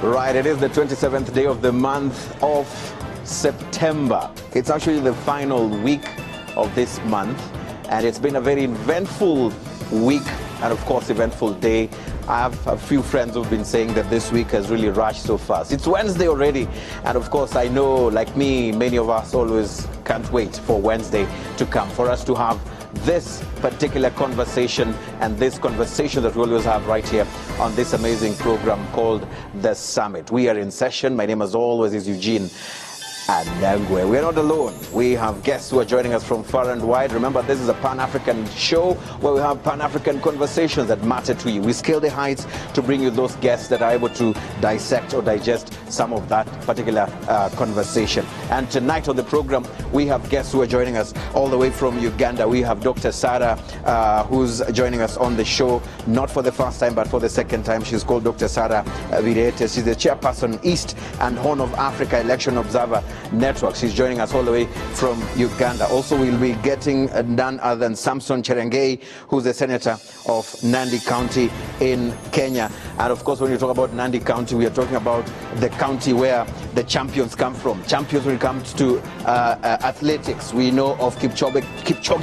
Right, it is the 27th day of the month of September. It's actually the final week of this month, and it's been a very eventful week and of course eventful day. I have a few friends who've been saying that this week has really rushed so fast. It's Wednesday already, and of course I know, like me, many of us always can't wait for Wednesday to come, for us to have this particular conversation, and this conversation that we always have right here on this amazing program called The Summit. We are in session. My name, as always, is Eugene Adangwe. We're not alone. We have guests who are joining us from far and wide. Remember, this is a Pan-African show where we have Pan-African conversations that matter to you. We scale the heights to bring you those guests that are able to dissect or digest some of that particular conversation. And tonight on the program, we have guests who are joining us all the way from Uganda. We have Dr. Sarah, who's joining us on the show, not for the first time, but for the second time. She's called Dr. Sarah Virete. She's the chairperson, East and Horn of Africa Election Observer Network. She's joining us all the way from Uganda. Also, we'll be getting none other than Samson Cherengei, who's the senator of Nandi County in Kenya. And of course, when you talk about Nandi County, we are talking about the county where the champions come from. Champions when it comes to athletics. We know of Kipchoge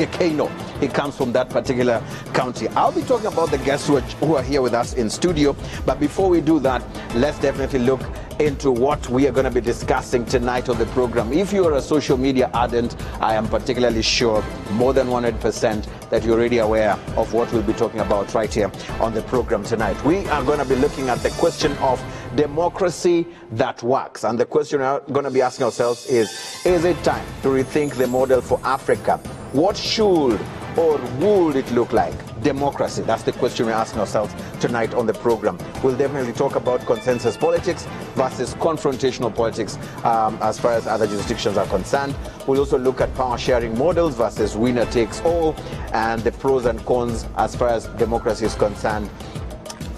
Keino. He comes from that particular county. I'll be talking about the guests who are here with us in studio. But before we do that, let's definitely look into what we are going to be discussing tonight on the program. If you are a social media ardent, I am particularly sure, more than 100%, that you're already aware of what we'll be talking about right here on the program tonight. We are going to be looking at the question of democracy that works. And the question we're going to be asking ourselves is it time to rethink the model for Africa? What should or would it look like? Democracy. That's the question we're asking ourselves tonight on the program. We'll definitely talk about consensus politics versus confrontational politics as far as other jurisdictions are concerned. We'll also look at power sharing models versus winner takes all, and the pros and cons as far as democracy is concerned.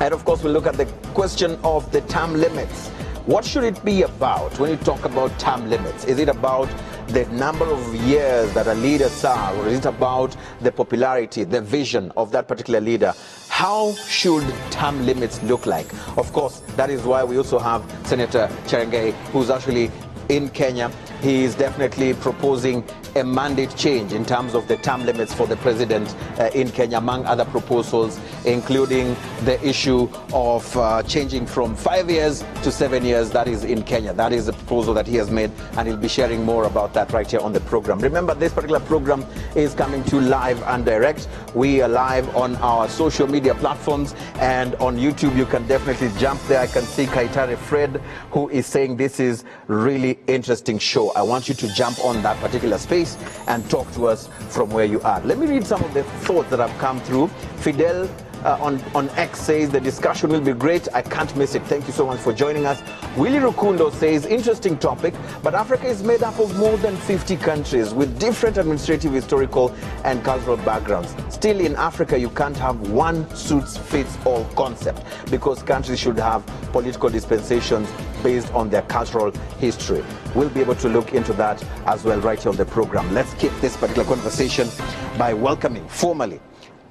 And of course, we'll look at the question of the term limits. What should it be about when you talk about term limits? Is it about the number of years that a leader serves, or is it about the popularity, the vision of that particular leader? How should term limits look like? Of course, that is why we also have Senator Cherengei, who's actually in Kenya. He is definitely proposing a mandate change in terms of the term limits for the president in Kenya, among other proposals, including the issue of changing from 5 years to 7 years. That is in Kenya. That is the proposal that he has made, and he'll be sharing more about that right here on the program. Remember, this particular program is coming to you live and direct. We are live on our social media platforms, and on YouTube you can definitely jump there. I can see Kaitare Fred, who is saying this is really interesting show. I want you to jump on that particular space and talk to us from where you are. Let me read some of the thoughts that have come through. Fidel on X says the discussion will be great. I can't miss it. Thank you so much for joining us. Willie Rukundo says interesting topic, but Africa is made up of more than 50 countries with different administrative, historical and cultural backgrounds. Still, in Africa you can't have one suits fits all concept, because countries should have political dispensations based on their cultural history. We'll be able to look into that as well right here on the program. Let's keep this particular conversation by welcoming formally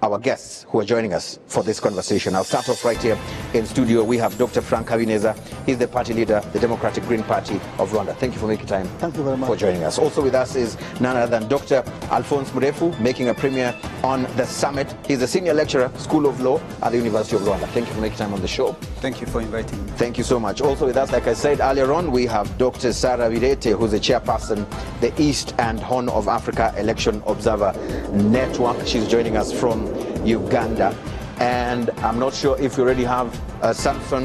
our guests who are joining us for this conversation. I'll start off right here in studio. We have Dr. Frank Habineza. He's the party leader, the Democratic Green Party of Rwanda. Thank you for making time. Thank you very much for joining us. Also with us is none other than Dr. Alphonse Murefu, making a premiere on the summit. He's a senior lecturer, School of Law at the University of Rwanda. Thank you for making time on the show. Thank you for inviting me. Thank you so much. Also with us, like I said earlier on, we have Dr. Sarah Virete, who's the chairperson, the East and Horn of Africa Election Observer Network. She's joining us from Uganda. And I'm not sure if you already have Samson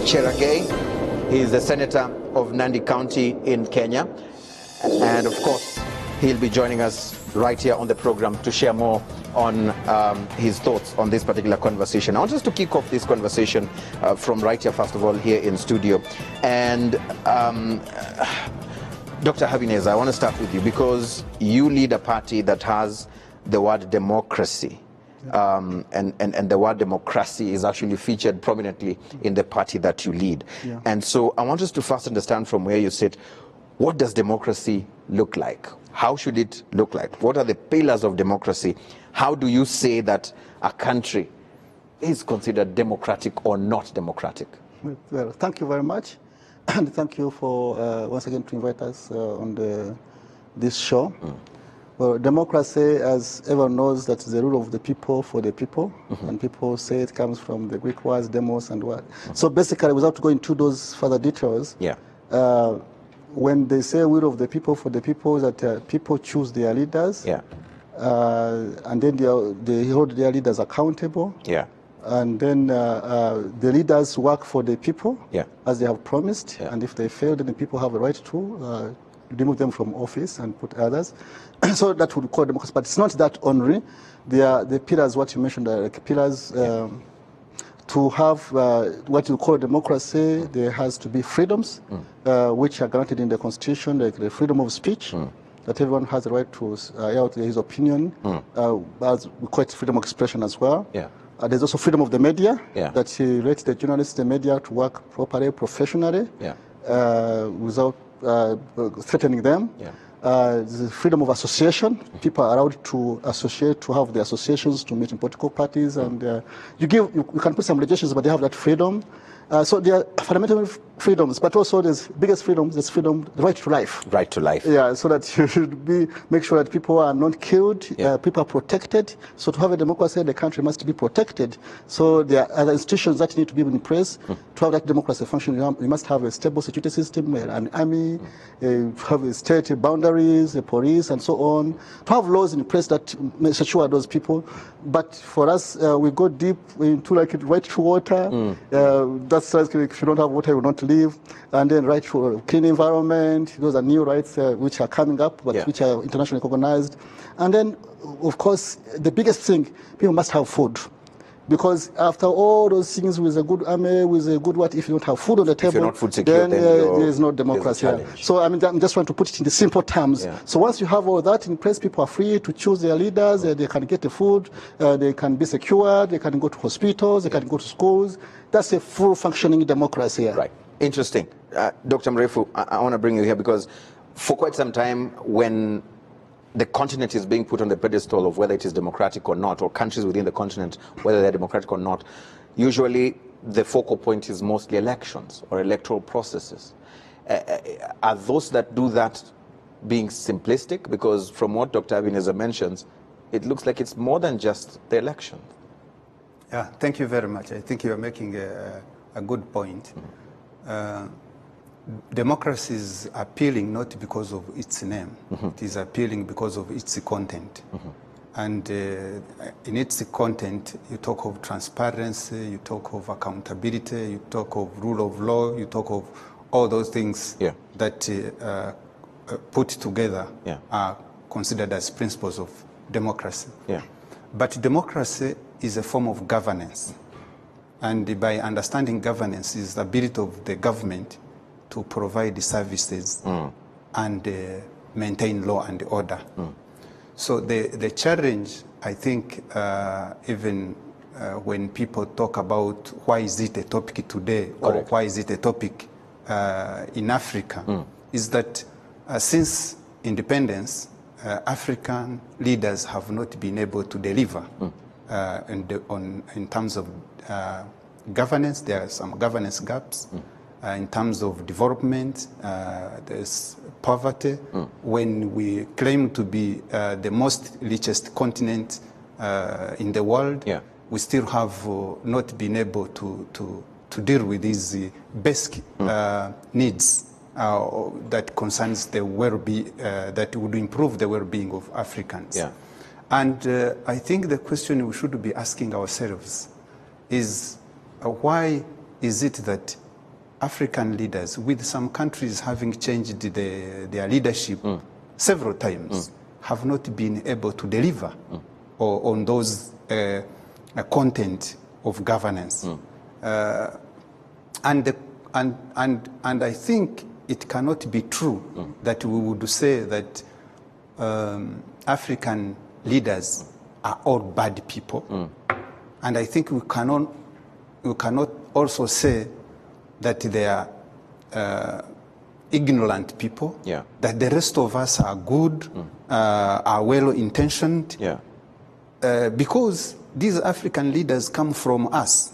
Cherengei. He's the senator of Nandi County in Kenya. And of course, he'll be joining us right here on the program to share more on his thoughts on this particular conversation. I want us to kick off this conversation from right here, first of all, here in studio. And Dr. Habineza, I want to start with you because you lead a party that has the word democracy. And the word democracy is actually featured prominently in the party that you lead. Yeah. And so I want us to first understand from where you sit, what does democracy look like? How should it look like? What are the pillars of democracy? How do you say that a country is considered democratic or not democratic? Well, thank you very much. And thank you for, once again, to invite us on this show. Well, democracy, as everyone knows, that's the rule of the people for the people. And people say it comes from the Greek words, demos and what. So basically, without going into those further details, when they say will of the people for the people, that people choose their leaders, and then they hold their leaders accountable. And then the leaders work for the people, as they have promised. And if they fail, then the people have a right to remove them from office and put others. So that would call democracy. But it's not that only. The pillars, what you mentioned, like pillars, to have what you call democracy, there has to be freedoms, which are granted in the Constitution, like the freedom of speech, that everyone has the right to air out his opinion, as we call it freedom of expression as well. There's also freedom of the media, that lets the journalists, the media, to work properly, professionally, without threatening them. The freedom of association. People are allowed to associate, to have the associations, to meet in political parties, and you can put some limitations, but they have that freedom. So there are fundamental freedoms, but also there's biggest freedoms. There's freedom, the right to life. Right to life. Yeah, so that you should make sure that people are not killed, people are protected. So to have a democracy, the country must be protected. So there are other institutions that need to be in place to have that democracy function. You must have a stable security system, an army, have a state boundaries, the police, and so on. To have laws in place that secure those people. But for us, we go deep into like right to water. That's like if you don't have water, you will not live. And then right to a clean environment. Those are new rights which are coming up, but which are internationally recognized. And then, of course, the biggest thing, people must have food. Because after all those things, with a good army, with a good what, if you don't have food on the table, if you're not food secure, then there is no democracy. So I mean, I'm just trying to put it in the simple terms. So once you have all that in place, people are free to choose their leaders. They can get the food. They can be secure. They can go to hospitals. They can go to schools. That's a full functioning democracy. Right. Interesting. Dr. Mrefu, I want to bring you here because for quite some time, when the continent is being put on the pedestal of whether it is democratic or not, or countries within the continent, whether they're democratic or not, usually the focal point is mostly elections or electoral processes. Are those that do that being simplistic? Because from what Dr. Habineza mentions, it looks like it's more than just the election. Yeah, thank you very much. I think you're making a good point. Democracy is appealing not because of its name. It is appealing because of its content. And in its content, you talk of transparency, you talk of accountability, you talk of rule of law, you talk of all those things that put together are considered as principles of democracy. But democracy is a form of governance. And by understanding governance is the ability of the government to provide the services and maintain law and order. So the challenge, I think, even when people talk about why is it a topic today or why is it a topic in Africa, is that since independence, African leaders have not been able to deliver in terms of governance. There are some governance gaps. In terms of development, there's poverty. When we claim to be the most richest continent in the world, we still have not been able to deal with these basic needs that concerns the well-being, that would improve the well-being of Africans. And I think the question we should be asking ourselves is why is it that African leaders, with some countries having changed their leadership several times, have not been able to deliver on those content of governance. And I think it cannot be true that we would say that African leaders are all bad people. And I think we cannot also say that they are ignorant people, that the rest of us are good, are well-intentioned, because these African leaders come from us.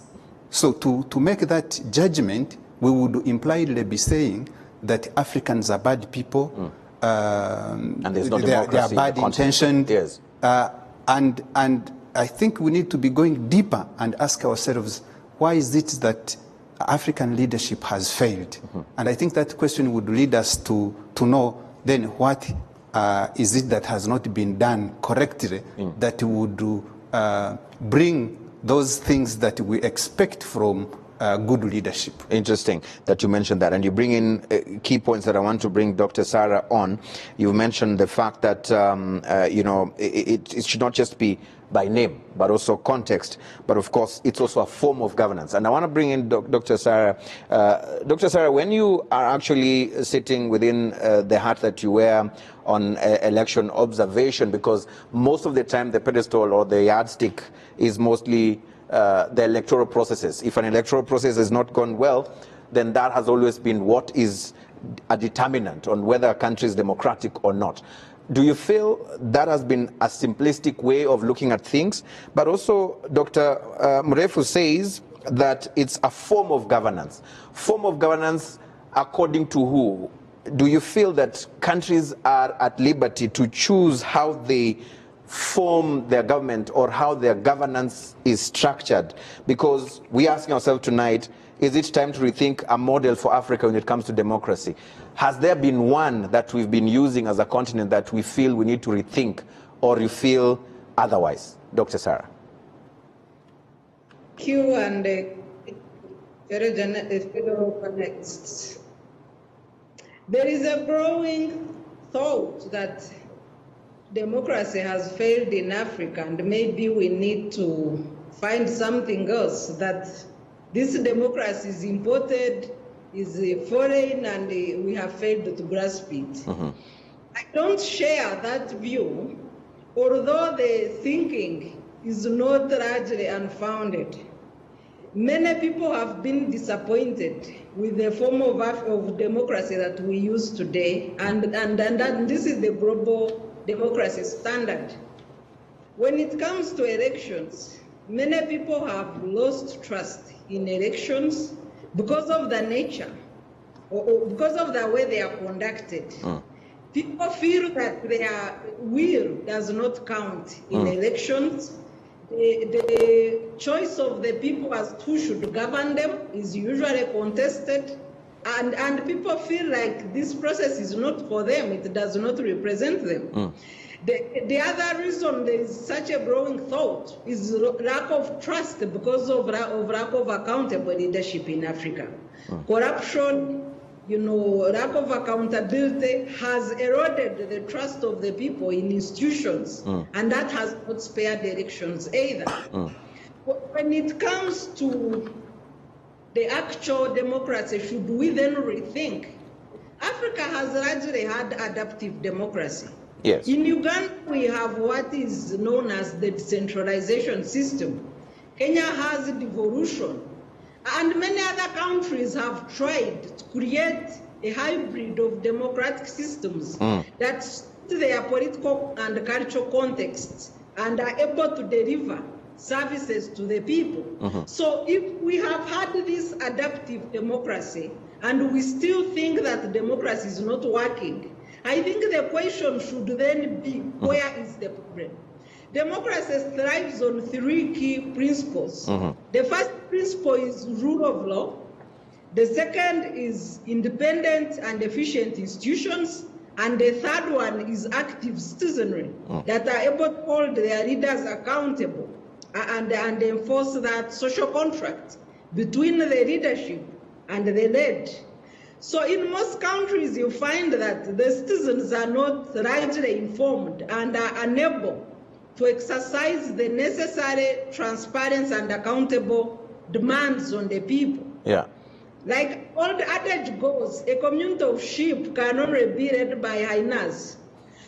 So to make that judgment, we would impliedly be saying that Africans are bad people, and there's no they are democracy bad in the intentioned, yes. And I think we need to be going deeper and ask ourselves, why is it that African leadership has failed? And I think that question would lead us to know then what is it that has not been done correctly that would bring those things that we expect from good leadership. Interesting that you mentioned that, and you bring in key points that I want to bring Dr. Sarah on. You mentioned the fact that you know, it should not just be by name, but also context. But of course, it's also a form of governance. And I want to bring in Dr. Sarah. Dr. Sarah, when you are actually sitting within the hat that you wear on election observation, because most of the time the pedestal or the yardstick is mostly the electoral processes. If an electoral process has not gone well, then that has always been what is a determinant on whether a country is democratic or not. Do you feel that has been a simplistic way of looking at things? But also, Dr. Mrefu says that it's a form of governance. Form of governance according to who? Do you feel that countries are at liberty to choose how they form their government or how their governance is structured? Because we're asking ourselves tonight, is it time to rethink a model for Africa when it comes to democracy? Has there been one that we've been using as a continent that we feel we need to rethink, or you feel otherwise? Dr. Sarah. Thank you, and fellow panelists. There is a growing thought that democracy has failed in Africa, and maybe we need to find something else, that this democracy is imported, is foreign, and we have failed to grasp it. I don't share that view, although the thinking is not largely unfounded. Many people have been disappointed with the form of democracy that we use today, and this is the global democracy standard. When it comes to elections, many people have lost trust in elections because of the nature, or because of the way they are conducted. People feel that their will does not count in elections. The choice of the people as to who should govern them is usually contested, and people feel like this process is not for them, it does not represent them. The other reason there is such a growing thought is lack of trust because of lack of accountable leadership in Africa. Corruption, lack of accountability has eroded the trust of the people in institutions, and that has not spared the elections either. When it comes to the actual democracy, should we then rethink? Africa has largely had adaptive democracy. Yes. In Uganda, we have what is known as the decentralization system. Kenya has devolution. And many other countries have tried to create a hybrid of democratic systems that suit their political and cultural contexts and are able to deliver services to the people. So if we have had this adaptive democracy and we still think that democracy is not working, I think the question should then be, where is the problem? Democracy thrives on three key principles. The first principle is rule of law. The second is independent and efficient institutions. And the third one is active citizenry that are able to hold their leaders accountable and enforce that social contract between the leadership and the led. So in most countries, you find that the citizens are not largely informed and are unable to exercise the necessary transparency and accountable demands on the people. Yeah. Like old adage goes, a community of sheep can only be led by hyenas.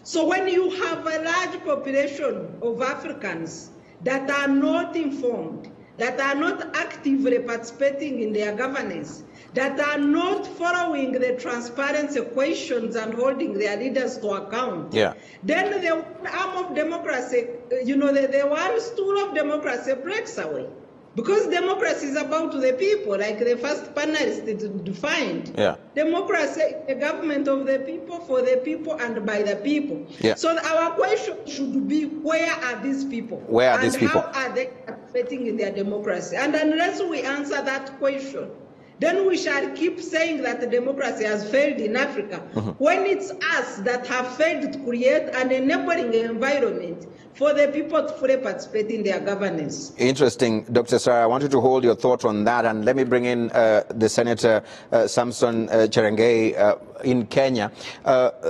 So when you have a large population of Africans that are not informed, that are not actively participating in their governance, that are not following the transparency questions and holding their leaders to account, then the arm of democracy, the one stool of democracy breaks away. Because democracy is about the people, like the first panelist defined. Yeah. Democracy is the government of the people, for the people, and by the people. Yeah. So our question should be, where are these people? Where are these people? And how are they participating in their democracy? And unless we answer that question, then we shall keep saying that the democracy has failed in Africa, when it's us that have failed to create an enabling environment for the people to fully participate in their governance. Interesting, Dr. Sarah. I want you to hold your thought on that, and let me bring in the Senator Samson Cherengei in Kenya.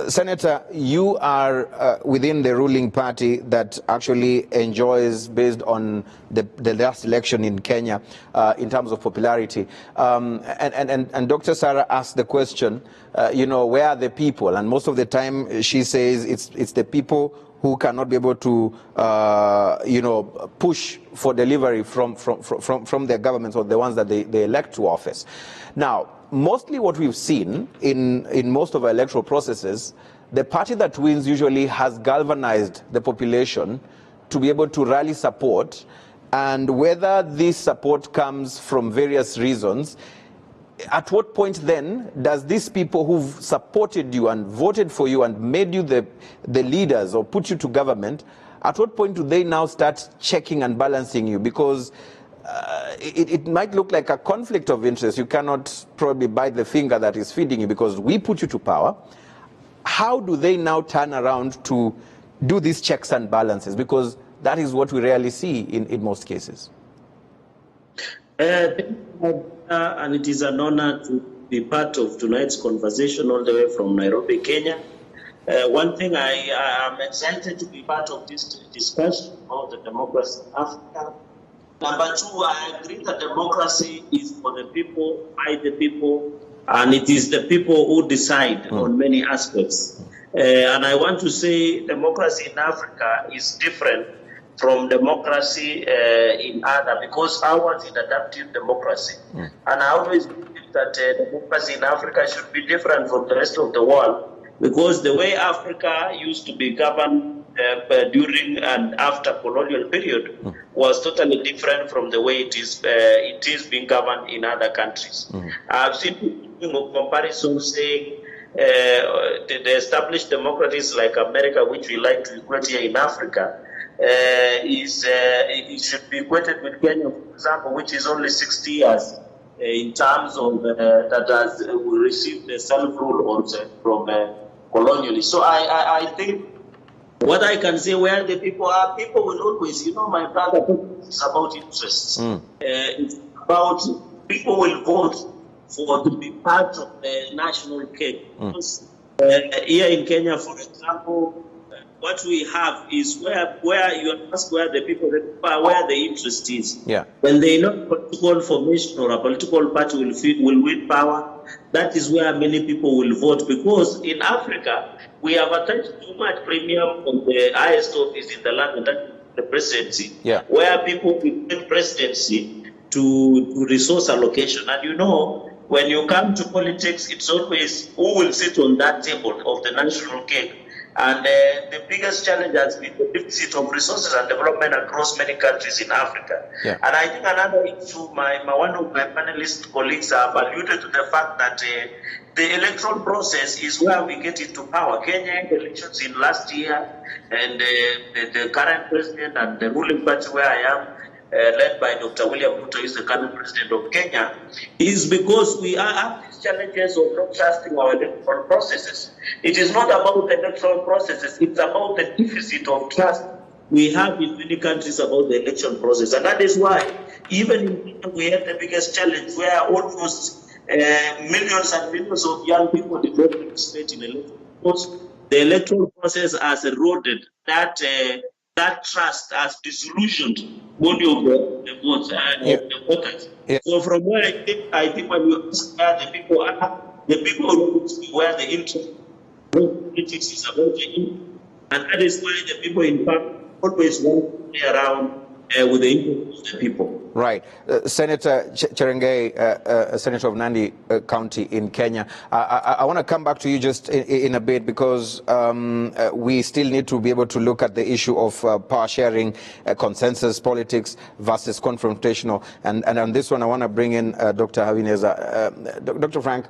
Senator, you are within the ruling party that actually enjoys, based on the last election in Kenya, in terms of popularity. And Dr. Sarah asked the question, you know, where are the people? And most of the time she says it's the people who cannot be able to, you know, push for delivery from their governments, or the ones that they elect to office. Now, mostly what we've seen in most of our electoral processes, the party that wins usually has galvanized the population to be able to rally support, and whether this support comes from various reasons, at what point then does these people who've supported you and voted for you and made you the leaders or put you to government, at what point do they now start checking and balancing you? Because it might look like a conflict of interest. You cannot probably bite the finger that is feeding you because we put you to power. How do they now turn around to do these checks and balances? Because that is what we rarely see in most cases. And it is an honor to be part of tonight's conversation all the way from Nairobi, Kenya. One thing, I am excited to be part of this discussion about the democracy in Africa. Number two, I agree that democracy is for the people, by the people, and it is the people who decide on many aspects. And I want to say democracy in Africa is different from democracy in other, because ours is adaptive democracy. And I always believe that democracy in Africa should be different from the rest of the world, because the way Africa used to be governed during and after colonial period was totally different from the way it is being governed in other countries. I've seen people comparisons saying the established democracies like America, which we like to equate here in Africa, it should be equated with Kenya, for example, which is only 60 years in terms of that has received the self-rule also from colonially. So I think what I can say, where the people are, people will always, you know, my brother, it's about interests. It's about people will vote for to be part of the national cake. Because here in Kenya, for example, what we have is where you ask where the people are, where the interest is. Yeah. When they know political formation or a political party will win power, that is where many people will vote. Because in Africa, we have attached too much premium on the highest office in the land, and that's the presidency. Yeah. Where people will presidency to resource allocation. And you know, when you come to politics, it's always who will sit on that table of the national cake. And the biggest challenge has been the deficit of resources and development across many countries in Africa. Yeah. And I think another issue, one of my panelist colleagues have alluded to the fact that the electoral process is where we get into power. Kenya elections in last year, and the current president and the ruling party where I am, led by Dr. William Ruto, is the current president of Kenya, is because we have these challenges of not trusting our electoral processes. It is not about the electoral processes, it's about the deficit of trust we have in many countries about the election process. And that is why, even in Kenya, we have the biggest challenge where almost millions and millions of young people did not participate in elections. Because the electoral process has eroded that trust, has disillusioned many of the votes and the voters. Yeah. So from where I think when you ask where the people are, the people know where the interest of politics is about the interest. And that is why the people in fact always want to play around with the interest of the people. Right. Senator Cherengei, Senator of Nandi County in Kenya, I want to come back to you just in a bit, because we still need to be able to look at the issue of power sharing, consensus politics versus confrontational. And on this one, I want to bring in Dr. Habineza. Dr. Frank,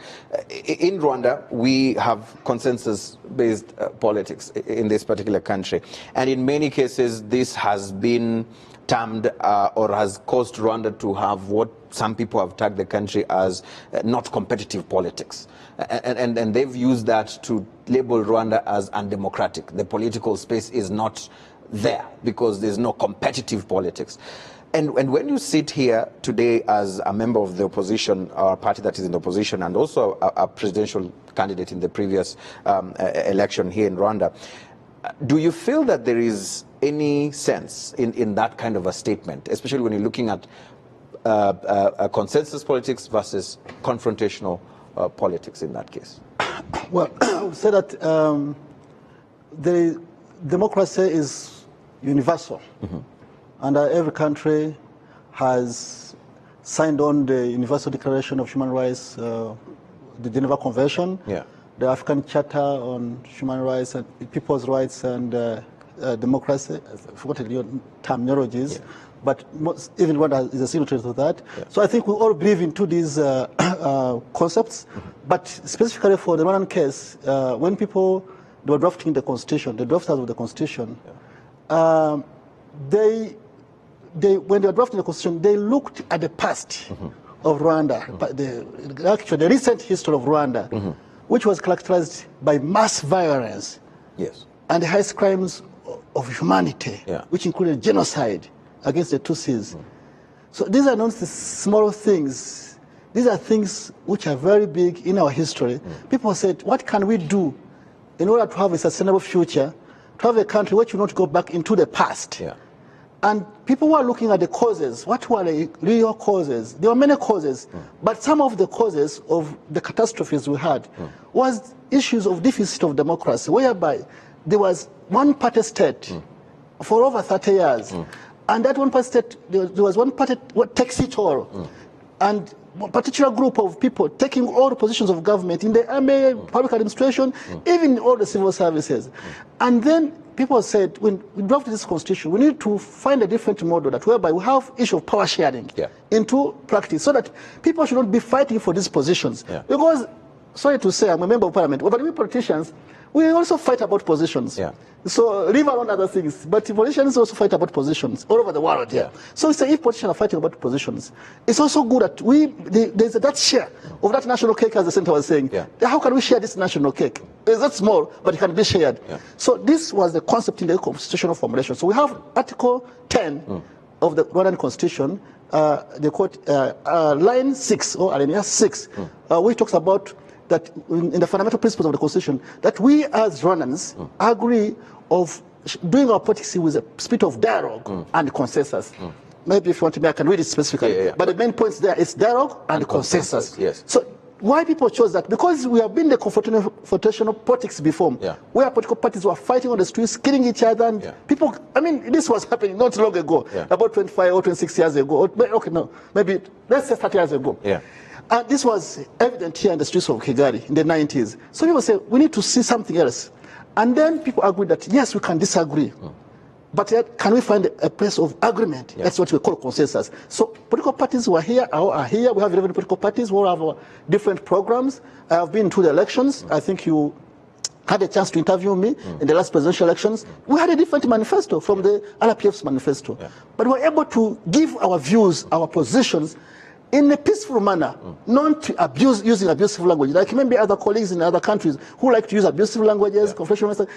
in Rwanda, we have consensus-based politics in this particular country. And in many cases, this has been termed or has caused Rwanda to have what some people have tagged the country as not competitive politics. And they've used that to label Rwanda as undemocratic. The political space is not there because there's no competitive politics. And when you sit here today as a member of the opposition, or a party that is in the opposition, and also a presidential candidate in the previous election here in Rwanda, do you feel that there is any sense in that kind of a statement, especially when you're looking at consensus politics versus confrontational politics in that case? Well, I would say that the democracy is universal, and every country has signed on the Universal Declaration of Human Rights, the Geneva Convention, the African Charter on Human Rights and People's Rights and Democracy. I forgot your terminologies, but even Rwanda is a signatory to that. So I think we all believe into these concepts, but specifically for the Rwandan case, when people were drafting the Constitution, the drafters of the Constitution, when they were drafting the Constitution, they looked at the past of Rwanda, actually the recent history of Rwanda, which was characterized by mass violence and the highest crimes of humanity, which included genocide against the Tutsis. So these are not the small things. These are things which are very big in our history. People said, what can we do in order to have a sustainable future, to have a country which will not go back into the past? And people were looking at the causes. What were the real causes? There were many causes, but some of the causes of the catastrophes we had was issues of deficit of democracy, whereby there was one-party state for over 30 years. And that one-party state, there was one party what takes it all. And a particular group of people taking all the positions of government in the army, public administration, even all the civil services. And then people said, when we drafted this constitution, we need to find a different model that whereby we have issue of power sharing into practice, so that people should not be fighting for these positions. Because, sorry to say, I'm a member of parliament, but we politicians, we also fight about positions. So leave alone other things, but politicians also fight about positions all over the world. So it's if politicians are fighting about positions, it's also good that there's that share of that national cake, as the senator was saying. How can we share this national cake? It's not small, but it can be shared. So this was the concept in the constitutional formulation. So we have Article 10 of the Rwandan Constitution, they quote line 6 or alinea 6, which talks about that in the fundamental principles of the Constitution, that we as Rwandans agree of doing our politics with a spirit of dialogue and consensus. Maybe if you want to, I can read it specifically. But the main points there is dialogue and consensus. So why people chose that? Because we have been the confrontational politics before, where political parties were fighting on the streets, killing each other, and people, I mean, this was happening not long ago, about 25 or 26 years ago. Okay, no, maybe, let's say 30 years ago. And this was evident here in the streets of Kigali in the 90s. So people say, we need to see something else. And then people agreed that, yes, we can disagree. But yet, can we find a place of agreement? That's what we call consensus. So political parties who are here, are here. We have 11 political parties who have different programs. I have been to the elections. I think you had a chance to interview me in the last presidential elections. We had a different manifesto from the RPF's manifesto. But we were able to give our views, our positions, in a peaceful manner, not using abusive language. Like maybe other colleagues in other countries who like to use abusive languages, confrontational.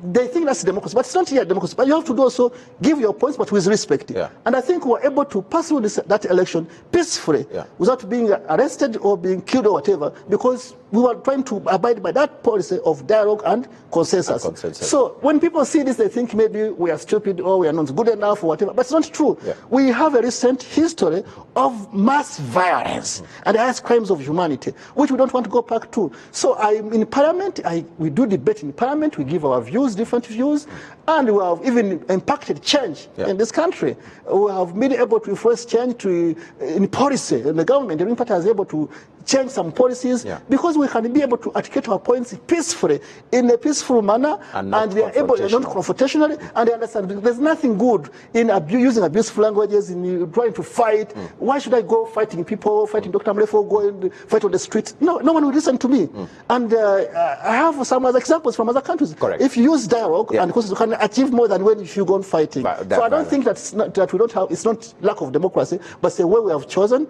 They think that's democracy, but it's not here democracy. But you have to do also give your points, but with respect. And I think we were able to pass through that election peacefully, without being arrested or being killed or whatever, because we were trying to abide by that policy of dialogue and consensus. So when people see this, they think maybe we are stupid or we are not good enough or whatever. But it's not true. We have a recent history of mass violence and the highest crimes of humanity, which we don't want to go back to. So in Parliament, we do debate in Parliament. We give our views. views, different views, and we have even impacted change in this country. We have been able to influence change in policy, and the government, the Green Party has been able to change some policies because we can be able to articulate our points peacefully, in a peaceful manner, and they are able, not confrontationally, and they understand there's nothing good in using abusive languages, in trying to fight. Why should I go fighting people, fighting Dr. Mlefo, go and fight on the street? No one will listen to me. And I have some other examples from other countries. Correct. If you use dialogue, and of course you can achieve more than when if you go on fighting. So I don't think that we don't have, it's not lack of democracy, but it's the way we have chosen.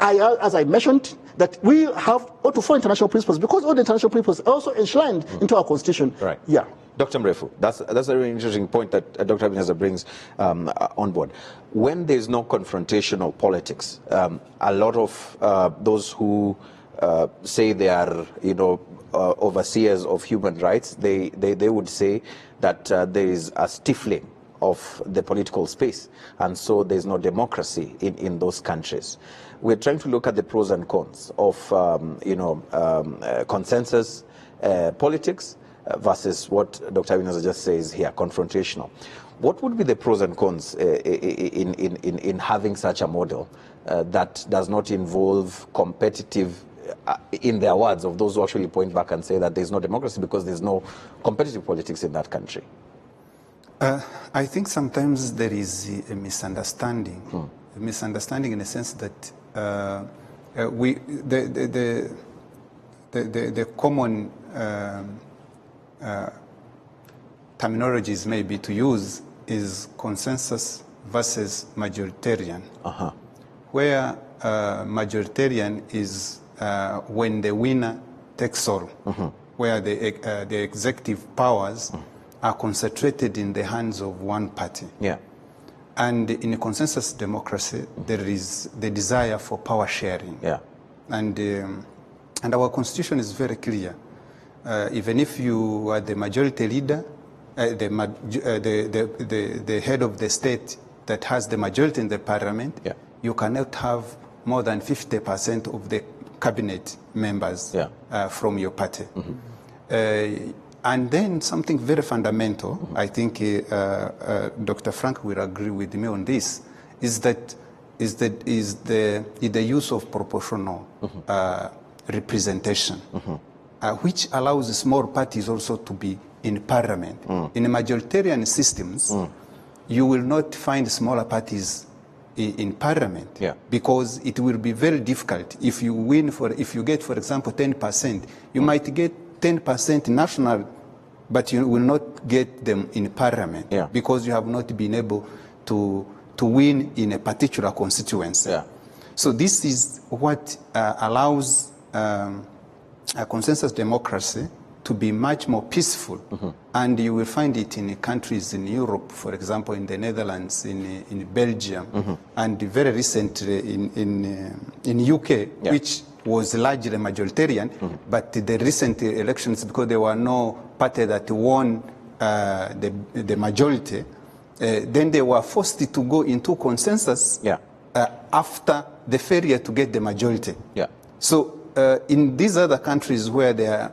As I mentioned, that we have ought to follow international principles, because all the international principles are also enshrined into our constitution. Right. Yeah. Dr. Mrefu, that's a very interesting point that Dr. Abinaza brings on board. When there's no confrontational politics, a lot of those who say they are, overseers of human rights, they would say that there is a stifling of the political space, and so there's no democracy in those countries. We're trying to look at the pros and cons of consensus politics versus what Dr. Abinaza just says here, confrontational. What would be the pros and cons in having such a model that does not involve competitive, in their words, of those who actually point back and say that there's no democracy because there's no competitive politics in that country? I think sometimes there is a misunderstanding. A misunderstanding in the sense that the common terminologies maybe to use is consensus versus majoritarian. Where majoritarian is when the winner takes all, where the executive powers are concentrated in the hands of one party. And in a consensus democracy, there is the desire for power sharing. And our constitution is very clear. Even if you are the majority leader, the head of the state that has the majority in the parliament, you cannot have more than 50% of the cabinet members from your party. And then something very fundamental, I think Dr. Frank will agree with me on this, is the use of proportional representation, which allows small parties also to be in parliament. In majoritarian systems, you will not find smaller parties in parliament, because it will be very difficult. If you get, for example, 10%, you might get 10% national, but you will not get them in parliament because you have not been able to win in a particular constituency. So this is what allows a consensus democracy to be much more peaceful. And you will find it in countries in Europe, for example, in the Netherlands, in Belgium, and very recently in UK, which was largely majoritarian, but the recent elections, because there were no party that won the majority, then they were forced to go into consensus after the failure to get the majority. So in these other countries where they are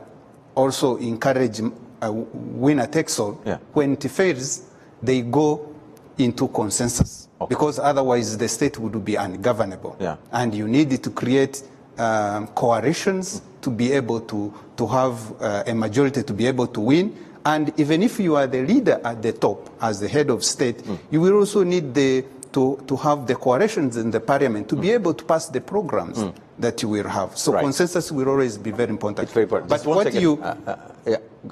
also encourage winner takes all, when it fails, they go into consensus, because otherwise the state would be ungovernable. And you need to create coalitions to be able to have a majority to be able to win. And even if you are the leader at the top as the head of state, you will also need to have the coalitions in the parliament to be able to pass the programs that you will have. So consensus will always be very important. It's very important. But what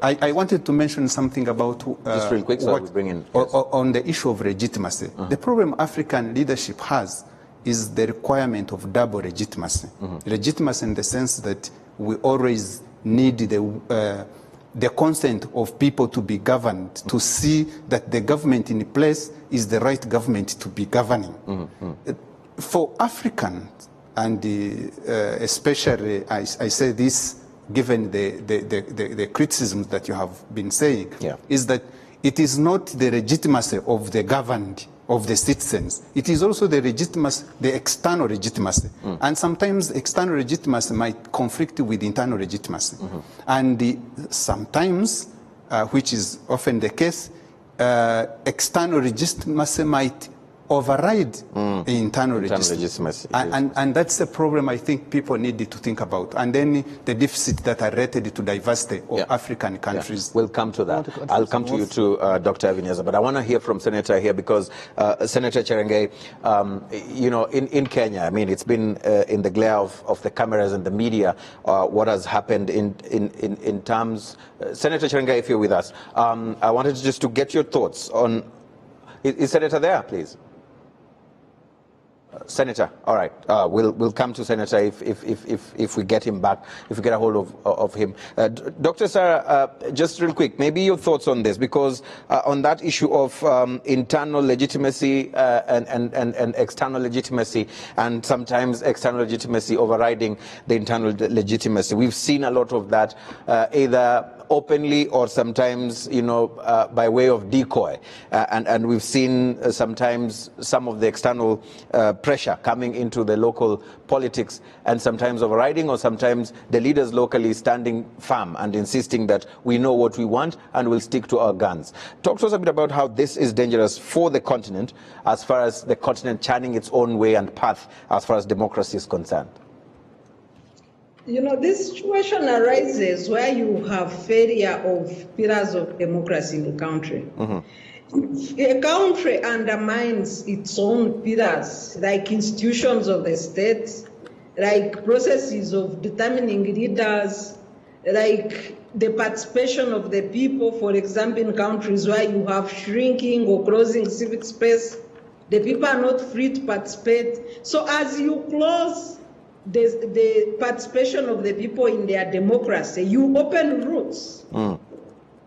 I wanted to mention something about just real quick, so we bring in on the issue of legitimacy. The problem African leadership has is the requirement of double legitimacy. Legitimacy in the sense that we always need the consent of people to be governed, to see that the government in place is the right government to be governing. For Africans, and especially I say this given the criticisms that you have been saying, is that it is not the legitimacy of the governed, of the citizens. It is also the legitimacy, the external legitimacy. And sometimes external legitimacy might conflict with internal legitimacy. And sometimes which is often the case, external legitimacy might override internal legitimacy. And that's the problem I think people need to think about. And then the deficit that are related to diversity of African countries. We'll come to that. I'll come to you too, Dr. Ebenezer, but I want to hear from Senator here because Senator Cherengei, you know, in Kenya, I mean, it's been in the glare of the cameras and the media, what has happened in terms. Senator Cherengei, if you're with us, I wanted just to get your thoughts on, is Senator there, please? Senator, all right. We'll come to Senator if we get him back, if we get a hold of him. Dr. Sarah, just real quick, maybe your thoughts on this, because on that issue of internal legitimacy and external legitimacy, and sometimes external legitimacy overriding the internal legitimacy, we've seen a lot of that either openly or sometimes, you know, by way of decoy. And we've seen sometimes some of the external pressure coming into the local politics and sometimes overriding, or sometimes the leaders locally standing firm and insisting that we know what we want and we'll stick to our guns. Talk to us a bit about how this is dangerous for the continent as far as the continent charting its own way and path as far as democracy is concerned. You know, this situation arises where you have failure of pillars of democracy in the country. If a country undermines its own pillars, like institutions of the state, like processes of determining leaders, like the participation of the people, for example, in countries where you have shrinking or closing civic space, the people are not free to participate. So as you close the participation of the people in their democracy, you open routes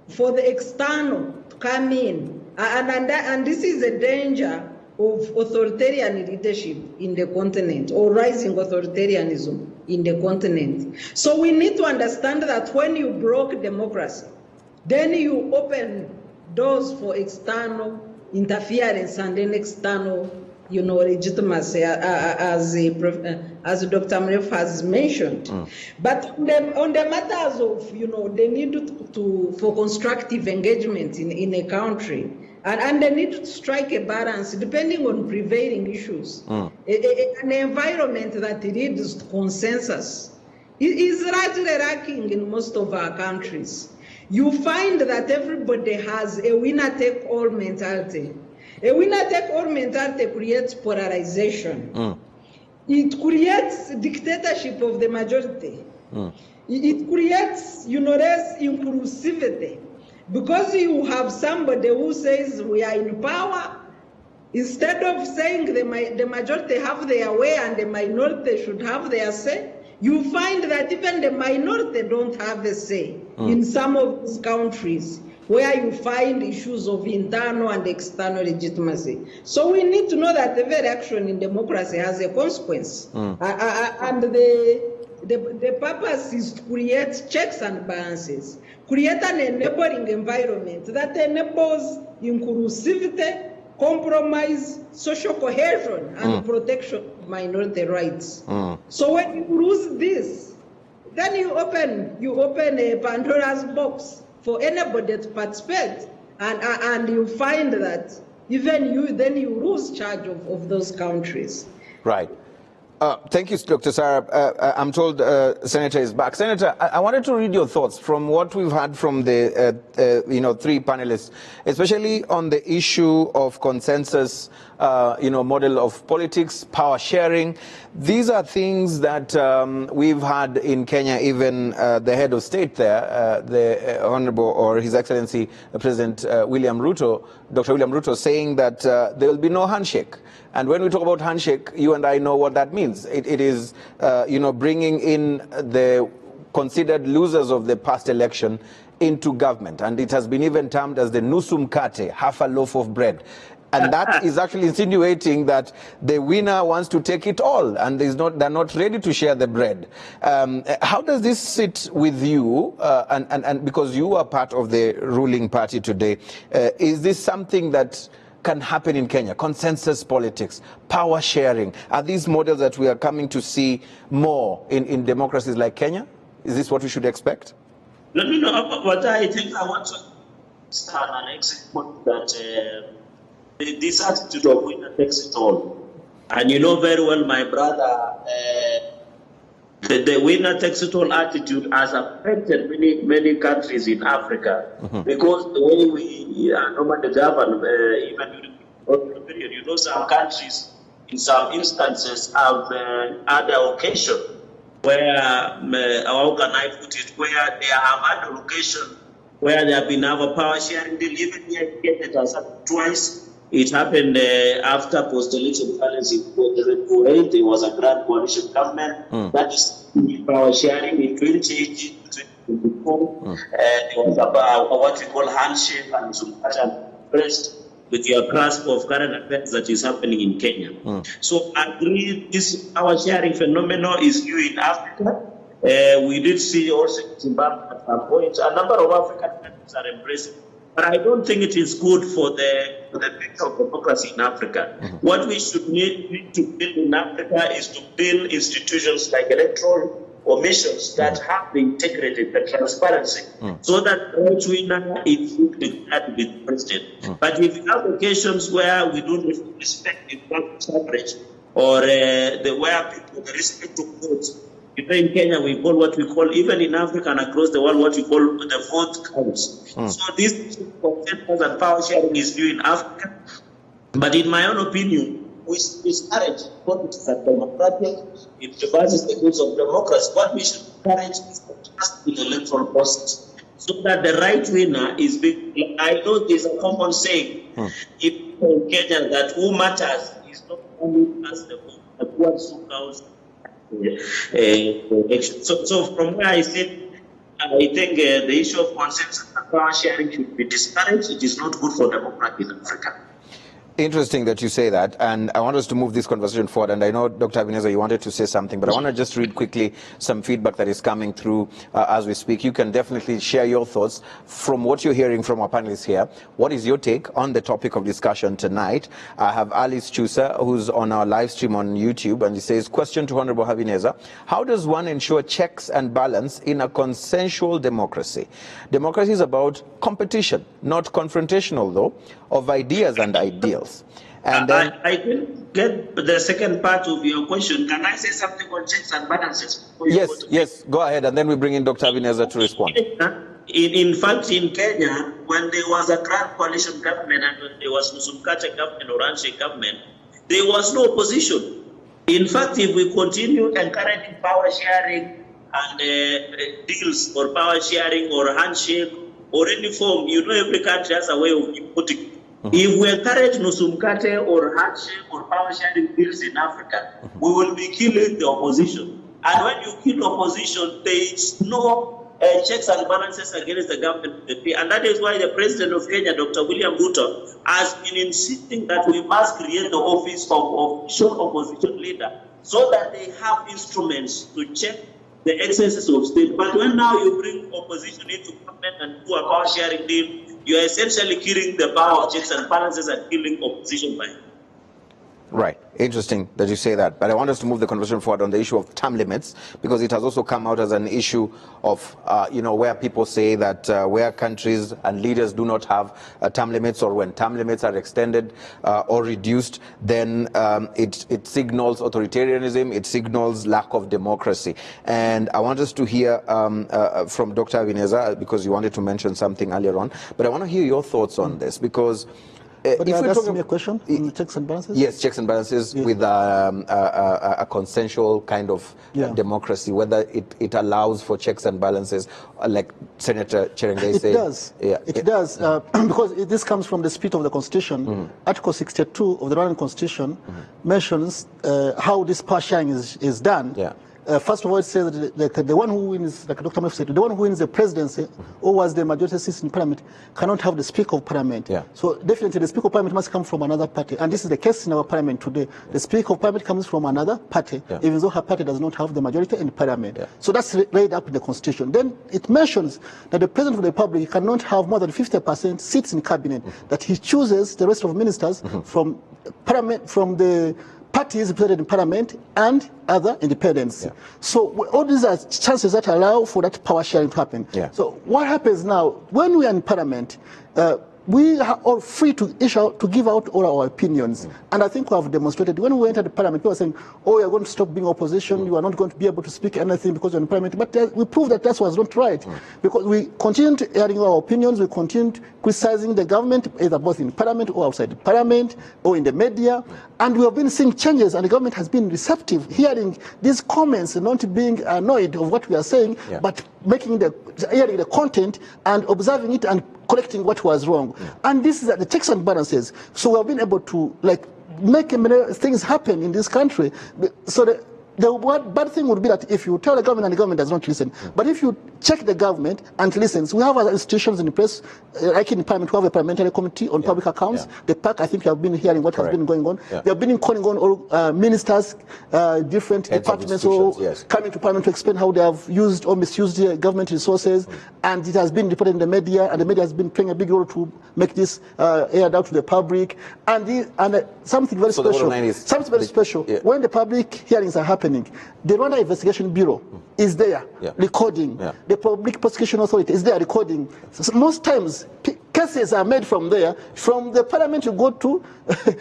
for the external to come in. And this is a danger of authoritarian leadership in the continent, or rising authoritarianism in the continent. So we need to understand that when you block democracy, then you open doors for external interference and then external, you know, legitimacy, as Dr. Mref has mentioned. But on the matters of, you know, the need for constructive engagement in a country, and the need to strike a balance depending on prevailing issues, an environment that leads to consensus is largely lacking in most of our countries. You find that everybody has a winner-take-all mentality. A winner-take-all mentality creates polarization. It creates dictatorship of the majority. It creates, you know, less inclusivity. Because you have somebody who says we are in power, instead of saying the majority have their way and the minority should have their say, you find that even the minority don't have a say in some of these countries, where you find issues of internal and external legitimacy. So we need to know that every action in democracy has a consequence. And the purpose is to create checks and balances, create an enabling environment that enables inclusivity, compromise, social cohesion, and protection of minority rights. So when you lose this, then you open a Pandora's box for anybody to participate, and you find that even you lose charge of those countries. Right. Thank you, Dr. Sarah. I'm told Senator is back. Senator, I wanted to read your thoughts from what we've had from the three panelists, especially on the issue of consensus, model of politics, power sharing. These are things that we've had in Kenya. Even the head of state there, the Honorable or His Excellency President William Ruto, Dr. William Ruto, saying that there will be no handshake. And when we talk about handshake, you and I know what that means. It is, bringing in the considered losers of the past election into government. And it has been even termed as the nusu mkate, half a loaf of bread. And that is actually insinuating that the winner wants to take it all, and they're not ready to share the bread. How does this sit with you? And because you are part of the ruling party today, is this something that can happen in Kenya? Consensus politics, power sharing, are these models that we are coming to see more in democracies like Kenya? Is this what we should expect? No. What I think I want to stand an exit point that this attitude of winner takes it all. And you know very well, my brother, the winner takes it all attitude has affected many countries in Africa, because the way we normally govern, even during the period, you know, some countries in some instances have other occasion where, how can I put it, where they have had a location where there have been other power sharing deal. Even here it has happened twice. It happened after post-election violence in 2008. There was a grand coalition government that is power sharing in 2018 to 2024. There was about what we call handshake and some pressed with your grasp of current affairs that is happening in Kenya. So I agree this power sharing phenomenon is new in Africa. We did see also in Zimbabwe at some point. A number of African countries are embracing. But I don't think it is good for the picture of democracy in Africa. What we should need to build in Africa is to build institutions like electoral commissions that have the integrity, the transparency, so that each winner is declared to be the president. But if you have occasions where we don't respect the coverage or where people, the respect of votes, you know, in Kenya, we call what we call, even in Africa and across the world, what we call the vote counts. So this consensus and power sharing is new in Africa. But in my own opinion, we discourage politics that democratic. It reverses the rules of democracy. What we should encourage is the trust in the electoral process, so that the right winner is being. I know there's a common saying in Kenya that who matters is not only as the ones who counts. So from where I sit, I think the issue of consensus and power sharing should be discouraged. It is not good for democracy in Africa. Interesting that you say that, and I want us to move this conversation forward. And I know, Dr. Habineza, you wanted to say something, but I want to just read quickly some feedback that is coming through as we speak. You can definitely share your thoughts from what you're hearing from our panelists here. What is your take on the topic of discussion tonight? I have Alice Chusa, who's on our live stream on YouTube, and he says, question to Honorable Habineza, how does one ensure checks and balance in a consensual democracy? Democracy is about competition, not confrontational, though, of ideas and ideals. And then I didn't get the second part of your question. Can I say something on checks and balances? Yes, go ahead, and then we bring in Dr. Habineza to respond. In fact, in Kenya, when there was a grand coalition government and when there was Musumkate government or handshake government, there was no opposition. In fact, if we continue encouraging power sharing and deals for power sharing or handshake or any form, you know, every country has a way of putting it. If we encourage Nusumkate or handshake or power sharing deals in Africa, we will be killing the opposition. And when you kill opposition, there is no checks and balances against the government. And that is why the president of Kenya, Dr. William Ruto, has been insisting that we must create the office of official opposition leader so that they have instruments to check the excesses of state. But when now you bring opposition into government and do a power sharing deal, you are essentially killing the power of checks and balances and killing opposition by. Right. Interesting that you say that. But I want us to move the conversation forward on the issue of term limits, because it has also come out as an issue of, where people say that where countries and leaders do not have term limits, or when term limits are extended or reduced, then it signals authoritarianism, it signals lack of democracy. And I want us to hear from Dr. Habineza, because you wanted to mention something earlier on, but I want to hear your thoughts on this, because but if that's me a question on checks and balances? Yes, checks and balances with a consensual kind of democracy, whether it allows for checks and balances, like Senator Cherengei said. It does. It does, because this comes from the spirit of the Constitution. Article 62 of the Rwandan Constitution mentions how this power sharing is done. First of all, it says that the one who wins, like Dr. Murphy said, the one who wins the presidency or was the majority seats in parliament cannot have the Speaker of Parliament. So definitely the Speaker of Parliament must come from another party. And this is the case in our parliament today. The Speaker of Parliament comes from another party, even though her party does not have the majority in parliament. So that's laid up in the Constitution. Then it mentions that the President of the Republic cannot have more than 50% seats in cabinet, that he chooses the rest of ministers from parliament, from the parties represented in parliament and other independents. Yeah. So all these are chances that allow for that power sharing to happen. Yeah. So what happens now, when we are in parliament, we are all free to give out all our opinions. And I think we have demonstrated, when we entered the parliament, people were saying, oh, you're going to stop being opposition, you are not going to be able to speak anything because you're in parliament. But we proved that that was not right. Because we continued hearing our opinions, we continued criticizing the government, either both in parliament or outside the parliament or in the media. And we have been seeing changes, and the government has been receptive, hearing these comments and not being annoyed of what we are saying, but hearing the content and observing it and correcting what was wrong. And this is the checks and balances. So we have been able to make many things happen in this country. So the one bad thing would be that if you tell the government and the government does not listen. But if you check the government and listens, we have other institutions in place, like in the parliament, we have a parliamentary committee on public accounts. The PAC, I think you have been hearing what has been going on. They have been calling on all ministers, different departments, or coming to parliament to explain how they have used or misused their government resources. And it has been reported in the media, and the media has been playing a big role to make this aired out to the public. And something very special. Something very special. When the public hearings are happening, the Rwanda Investigation Bureau is there recording. The Public Prosecution Authority is there recording. So most times, cases are made from there. From the parliament you go to,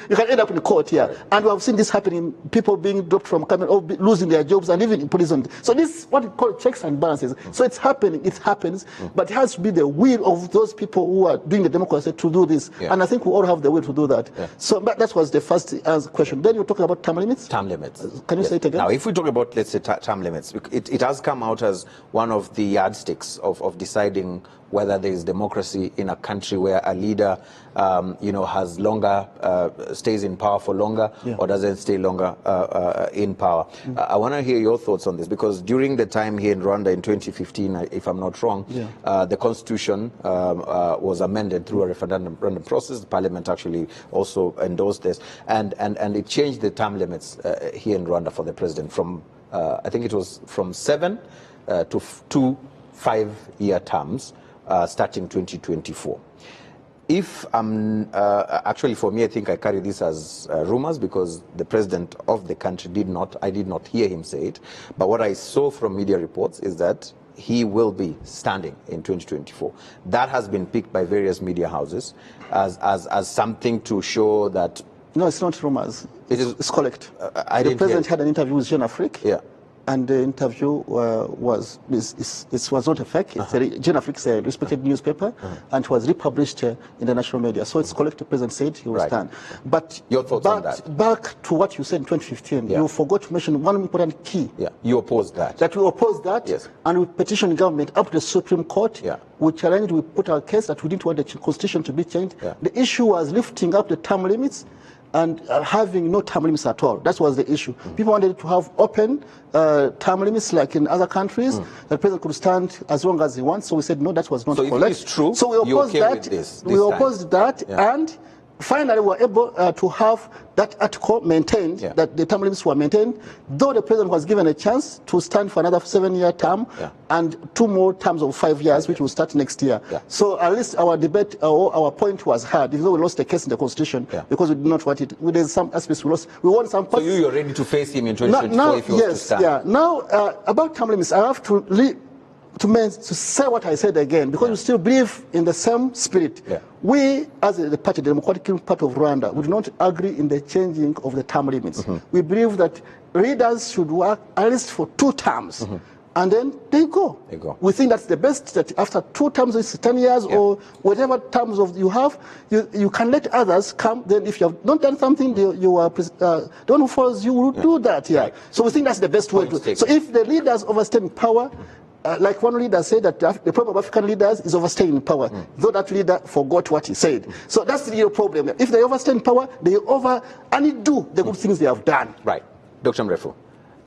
you can end up in court here. And we have seen this happening, people being dropped from cabinet or losing their jobs and even imprisoned. So this is what we call checks and balances. So it's happening, it happens, but it has to be the will of those people who are doing the democracy to do this. And I think we all have the will to do that. So that was the first question. Then you're talking about term limits? Term limits. Can you say it again? Now, if we talk about, let's say, term limits, it has come out as one of the yardsticks of deciding whether there is democracy in a country where a leader, has longer, stays in power for longer, or doesn't stay longer in power. I want to hear your thoughts on this, because during the time here in Rwanda in 2015, if I'm not wrong, the constitution was amended through a referendum process. The parliament actually also endorsed this, and it changed the term limits here in Rwanda for the president from, I think it was from 7 to 2 5-year terms. Starting 2024. If actually for me, I think I carry this as rumors, because the president of the country I did not hear him say it. But what I saw from media reports is that he will be standing in 2024. That has been picked by various media houses as something to show that. No, it's not rumors. It's correct. The president had an interview with Jeune Afrique. And the interview was not a fake. Jeune Afrique is a respected newspaper, and it was republished in the national media. So it's correct. The president said he will stand. But your thoughts on that? Back to what you said in 2015, you forgot to mention one important key. You opposed that. That we opposed that, and we petitioned the government up to the Supreme Court. We challenged, we put our case that we didn't want the constitution to be changed. The issue was lifting up the term limits and having no term limits at all. That was the issue. People wanted to have open term limits like in other countries. The president could stand as long as he wants. So we said, no, that was not correct. So if it's true, so we opposed that. We opposed that, and finally we were able to have that article maintained, that the term limits were maintained, though the president was given a chance to stand for another 7-year term and 2 more terms of 5 years, which will start next year. So at least our debate, our point was heard, even though we lost the case in the constitution, because we did not want it. There's some aspects we lost. We want some parts. So you're ready to face him in 2024 if he was to stand? Now, about term limits, I have to say what I said again, because we still believe in the same spirit. We, as the party, the Democratic Party of Rwanda, would not agree in the changing of the term limits. We believe that leaders should work at least for 2 terms. And then they go. We think that's the best, that after 2 terms, it's 10 years or whatever terms you have, you can let others come. Then if you have not done something, the one who follows you will do that. So we think that's the best way to. So if the leaders overstay in power, like one leader said that the problem of African leaders is overstaying in power, though that leader forgot what he said. So that's the real problem. If they overstay in power, they undo the good things they have done. Right. Dr. Mrefu,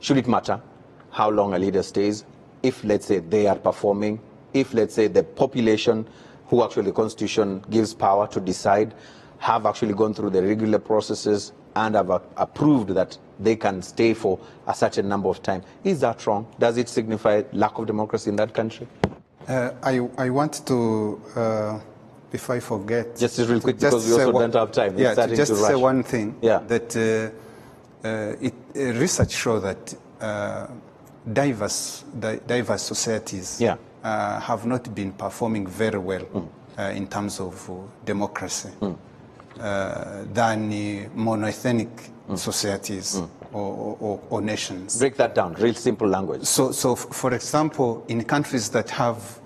should it matter how long a leader stays if, let's say, they are performing, if, let's say, the population who actually the Constitution gives power to decide have actually gone through the regular processes and have approved that they can stay for a certain number of time? Is that wrong? Does it signify lack of democracy in that country? I want to, before I forget, just real quick, because we also don't have time. Just say one thing, that research shows that diverse societies have not been performing very well in terms of democracy than monoethnic societies or nations. Break that down, real simple language. So for example, in countries that have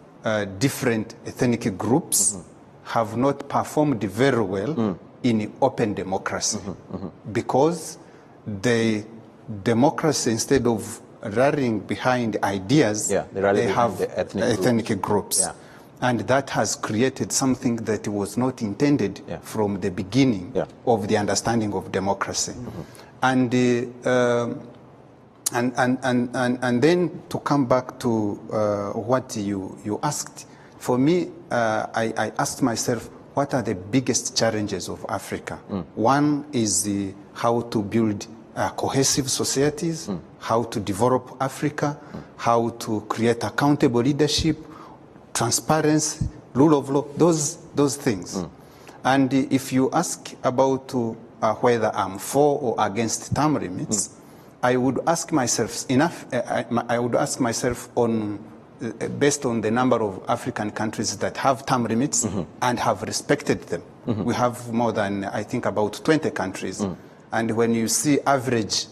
different ethnic groups have not performed very well in open democracy because the democracy, instead of rallying behind ideas, they have ethnic groups. Yeah. And that has created something that was not intended from the beginning of the understanding of democracy. And then to come back to what you asked, for me, I asked myself, what are the biggest challenges of Africa? One is how to build cohesive societies, how to develop Africa, how to create accountable leadership, transparency, rule of law, those things. And if you ask about whether I'm for or against term limits, I would ask myself on based on the number of African countries that have term limits and have respected them. We have more than, I think, about 20 countries. And when you see average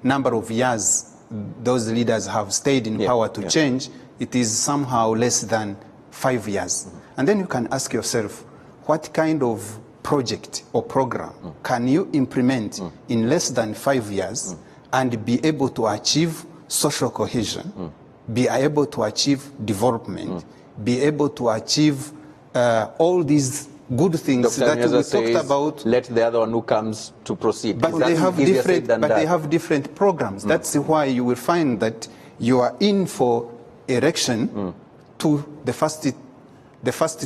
number of years those leaders have stayed in power to change, it is somehow less than 5 years. And then you can ask yourself, what kind of project or program can you implement in less than 5 years and be able to achieve social cohesion, be able to achieve development, be able to achieve all these good things Dr. that we talked about. Let the other one who comes to proceed. But they have different programs. That's why you will find that you are in for election to the first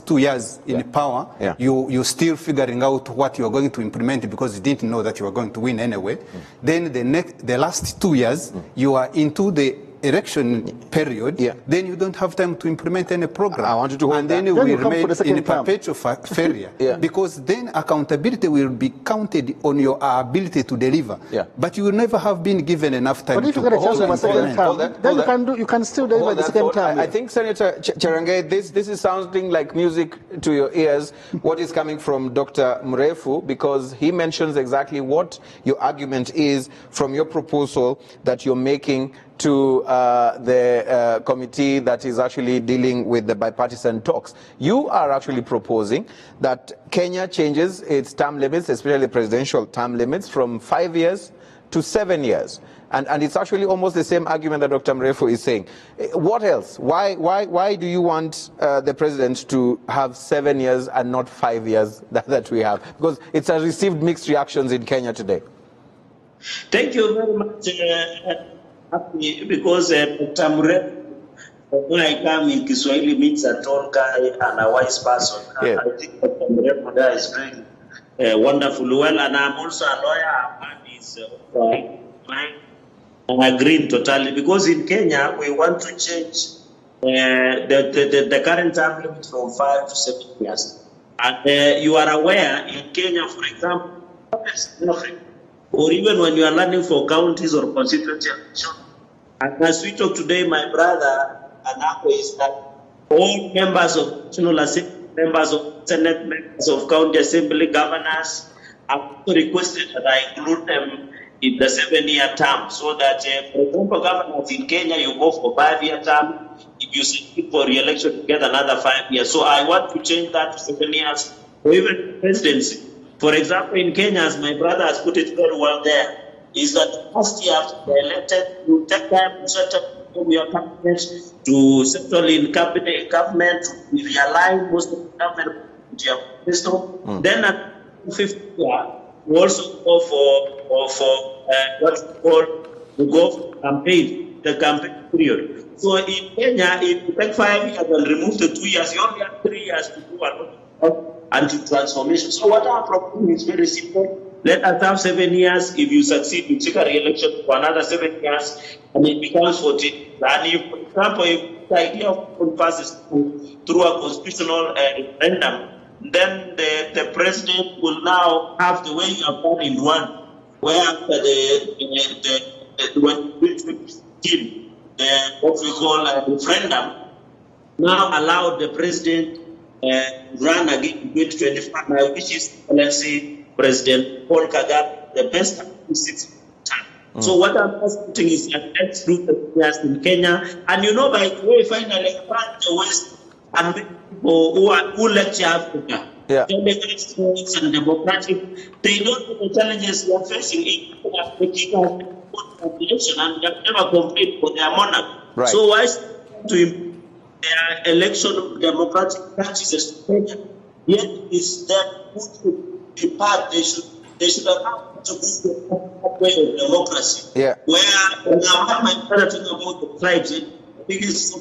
2 years in power. You're still figuring out what you are going to implement because you didn't know that you were going to win anyway. Then the last 2 years, you are into the election period, then you don't have time to implement any program. I want you to hold and then you will remain in a perpetual failure because then accountability will be counted on your ability to deliver. But you will never have been given enough time. But if you get a chance of a second term, you can still deliver the second term. I think Senator Cherangei, this is sounding like music to your ears. What is coming from Dr. Mrefu, because he mentions exactly what your argument is from your proposal that you're making to the committee that is actually dealing with the bipartisan talks. You are actually proposing that Kenya changes its term limits, especially presidential term limits, from 5 years to 7 years. And it's actually almost the same argument that Dr. Mrefu is saying. What else? Why do you want the president to have 7 years and not 5 years that we have? Because it's received mixed reactions in Kenya today. Thank you very much. Because Dr. Mrefu, when I come in Kiswahili, means a tall guy and a wise person. I think Dr. Mrefu there is doing wonderful well, and I'm also a lawyer. I agree totally, because in Kenya we want to change the current term limit from 5 to 7 years. And you are aware, in Kenya, for example, or even when you are running for counties or constituency election, and as we talk today, my brother Anako is that all members of National Assembly, members of Senate, members of County Assembly, governors have also requested that I include them in the 7-year term, so that, for example, governors in Kenya, you go for 5-year term. If you seek for re-election, you get another 5 years. So I want to change that to 7 years, or even presidency. For example, in Kenya, as my brother has put it very well there, is that first year after they're elected, you take time to set up your cabinet, to settle in cabinet, government, to realign most of the government with your system. Then at 5th year, we also go for what we call the campaign, the campaign period. So in Kenya, if you take 5 years and remove the 2 years, you only have 3 years to do a lot of anti-transformation. So what our proposal is very simple. Let us have 7 years. If you succeed, you take a re-election for another 7 years, and it becomes 14. And if, for example, if the idea of passes through a constitutional referendum, then the president will now have the way you have done in Rwanda, where after what we call a referendum, now allowed the president run again in 2025, which is, let's say, President Paul Kagame, the best 6 time. So what I'm asking is that let's do the years in Kenya. And you know, by the way, finally, about the West and people who lecture Africa, delegates and democratic, they don't know the challenges we are facing in Africa population, and they have never complained for their monarch. Right. So why to improve their election of democratic practices? Yet is that good part they should allow to do the way of democracy. Yeah. Where now my brother talking about the tribes, biggest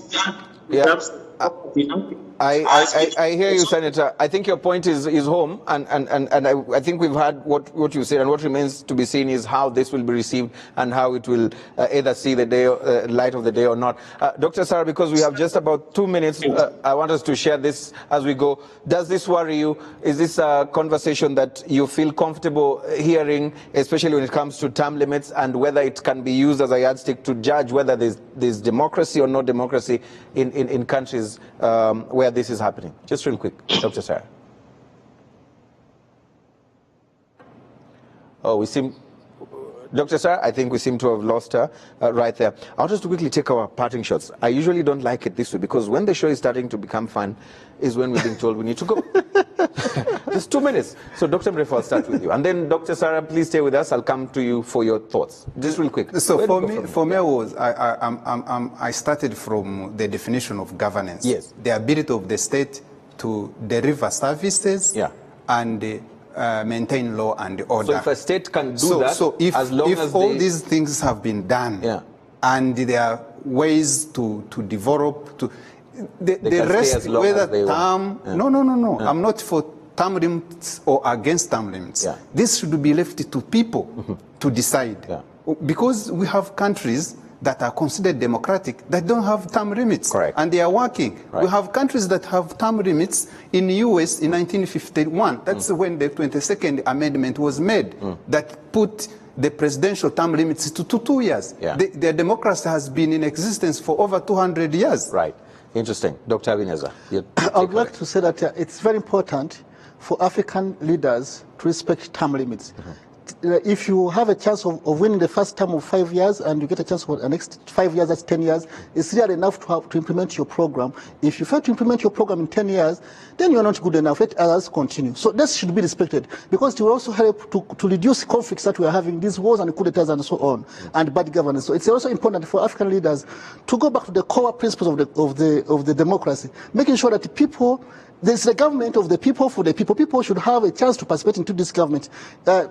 I hear you, Senator. I think your point is home, and I think we've had what you said, and what remains to be seen is how this will be received and how it will either see the day, light of the day or not. Dr. Sarah, because we have just about 2 minutes, I want us to share this as we go. Does this worry you? Is this a conversation that you feel comfortable hearing, especially when it comes to term limits and whether it can be used as a yardstick to judge whether there's democracy or no democracy in countries where this is happening? Just real quick, Dr. Sarah. Oh, we seem, Dr. Sarah, I think we seem to have lost her right there. I want us to quickly take our parting shots. I usually don't like it this way because when the show is starting to become fun is when we're being told we need to go. Just 2 minutes. So Dr. Mrefu, I'll start with you. And then Dr. Sarah, please stay with us. I'll come to you for your thoughts. Just real quick. So for me, I started from the definition of governance. Yes. The ability of the state to deliver services and maintain law and order. So if a state can do that, so if, as long as all these things have been done, and there are ways to develop, the rest, whether term, no. I'm not for term limits or against term limits. This should be left to people to decide. Because we have countries that are considered democratic that don't have term limits. Correct. And they are working. We have countries that have term limits. In the US in 1951, that's when the 22nd Amendment was made, that put the presidential term limits to 2 years. The democracy has been in existence for over 200 years. Right. Interesting. Dr. Abineza. I would like to say that it's very important for African leaders to respect term limits. If you have a chance of winning the first term of 5 years and you get a chance for the next 5 years, that's 10 years, it's really enough to implement your program. If you fail to implement your program in 10 years, then you're not good enough. Let others continue. So this should be respected because it will also help to reduce conflicts that we are having, these wars and coup d'etats and so on, and bad governance. So it's also important for African leaders to go back to the core principles of the democracy, making sure that the people, there's the government of the people for the people. People should have a chance to participate into this government.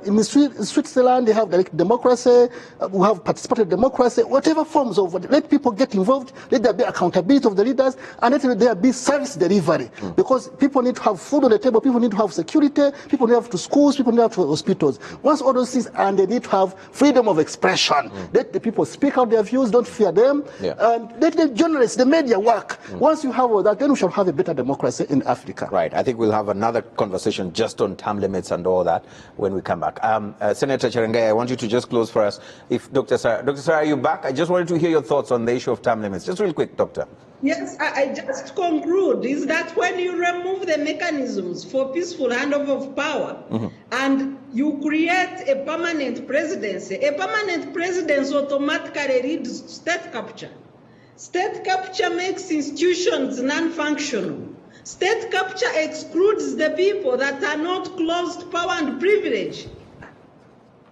In Switzerland, they have direct democracy. We have participative democracy. Whatever forms of, let people get involved. Let there be accountability of the leaders, and let there be service delivery. Because people need to have food on the table. People need to have security. People need to have to schools. People need to have to hospitals. Once all those things, and they need to have freedom of expression. Let the people speak out their views. Don't fear them. And let the journalists, the media work. Once you have all that, then we shall have a better democracy in Africa. Right. I think we'll have another conversation just on term limits and all that when we come back. Senator Cherengai, I want you to just close for us. If Dr. Sarah, are you back? I just wanted to hear your thoughts on the issue of term limits. Just real quick, Doctor. Yes, I just conclude is that when you remove the mechanisms for peaceful handover of power and you create a permanent presidency automatically leads state capture. State capture makes institutions non-functional. State capture excludes the people that are not closed power and privilege.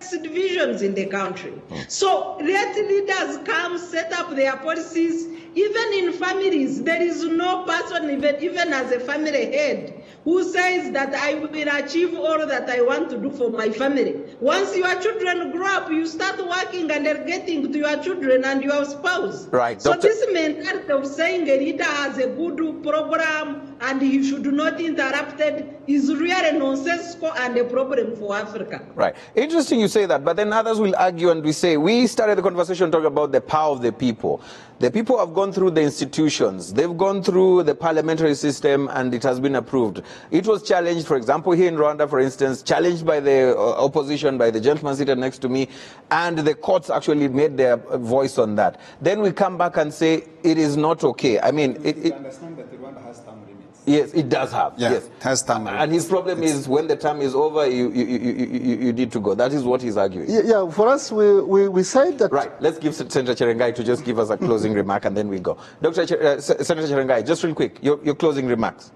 Divisions in the country. So let leaders come set up their policies. Even in families, there is no person, even as a family head, who says that I will achieve all that I want to do for my family. Once your children grow up, you start working and getting to your children and your spouse. Right. So this mentality of saying a leader has a good program, and he should not interrupt it is really nonsensical and a problem for Africa. Right. Interesting you say that, but then others will argue and we say, we started the conversation talking about the power of the people. The people have gone through the institutions. They've gone through the parliamentary system and it has been approved. It was challenged, for example, here in Rwanda, for instance, challenged by the opposition, by the gentleman seated next to me, and the courts actually made their voice on that. Then we come back and say it is not okay. I mean, you understand that Rwanda has term limits. Yes, it does have. Yeah, yes, it has term limits. And his problem is when the term is over, you need to go. That is what he's arguing. Yeah, for us, we said that... Right, let's give Senator Cherengai to just give us a closing remark and then we go. Senator Cherengai, just real quick, your closing remarks.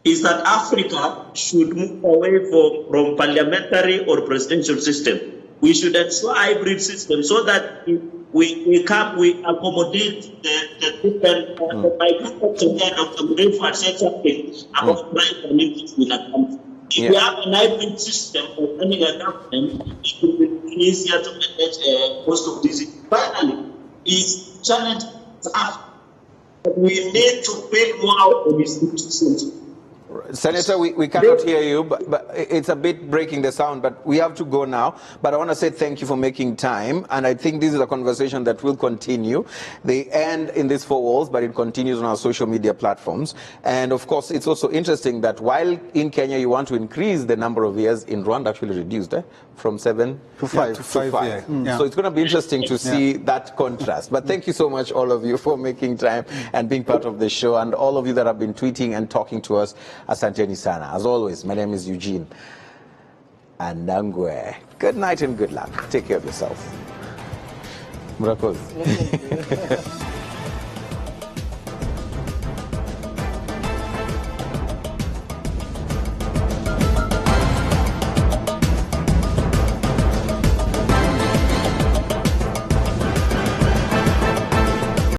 Is that Africa should move away from parliamentary or presidential system. We should ensure hybrid system so that we accommodate the different. My group today, Dr. Mrefu said something about right communities in a country. If we have an hybrid system for running a government, it will be easier to manage most of these. Finally, is challenge Africa. We need to build more of institutions. Senator, we cannot hear you, but it's a bit breaking the sound, but we have to go now. But I want to say thank you for making time, and I think this is a conversation that will continue. They end in these four walls, but it continues on our social media platforms. And of course, it's also interesting that while in Kenya you want to increase the number of years, in Rwanda actually reduced from 7 to 5. to 5. Yeah. So it's going to be interesting to see that contrast. But thank you so much, all of you, for making time and being part of the show, and all of you that have been tweeting and talking to us. Asanteni sana. As always, my name is Eugene Anangwe. Good night and good luck. Take care of yourself. Murakoze.